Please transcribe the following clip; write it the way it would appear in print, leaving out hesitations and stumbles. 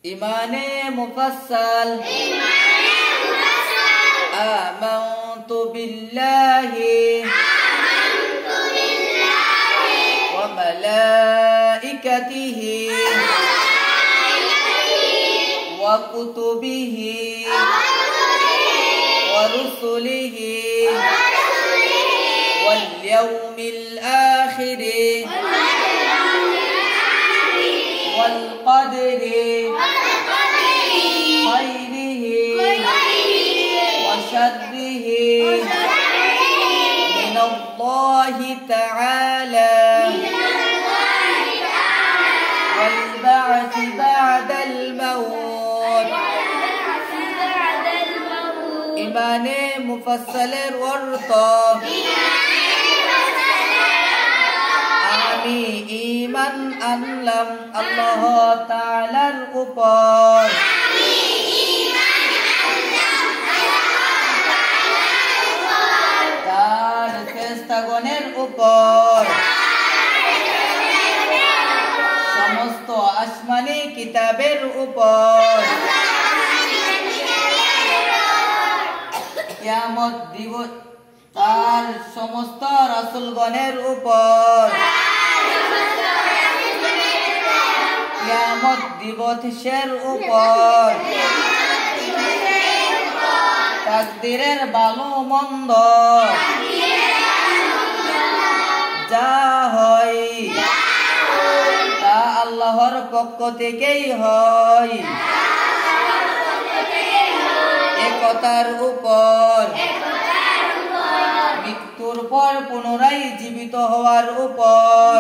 ইমানে মুফাসসাল আমানতু বিল্লাহি ওয়া মালাইকাতিহি ওয়া কুতুবিহি ওয়া রুসুলিহি ওয়াল ইয়াউমিল আখিরি ওয়াল কদরি وشره من الله تعالى والبعث بعد الموت إيمان مفصل الورط আমি ঈমান আনলাম আল্লাহ তাআলার উপর তার ফেরেশতাগণের উপর সমস্ত আসমানি কিতাবের উপর কিয়ামত দিবস তার সমস্ত রাসূলগণের উপর কিয়ামত দিবসের উপর তাকদীরের ভালো মন্দ যা হয় তা আল্লাহর পক্ষ থেকেই হয় একতার উপর মৃত্যুর পর পুনরায় জীবিত হওয়ার উপর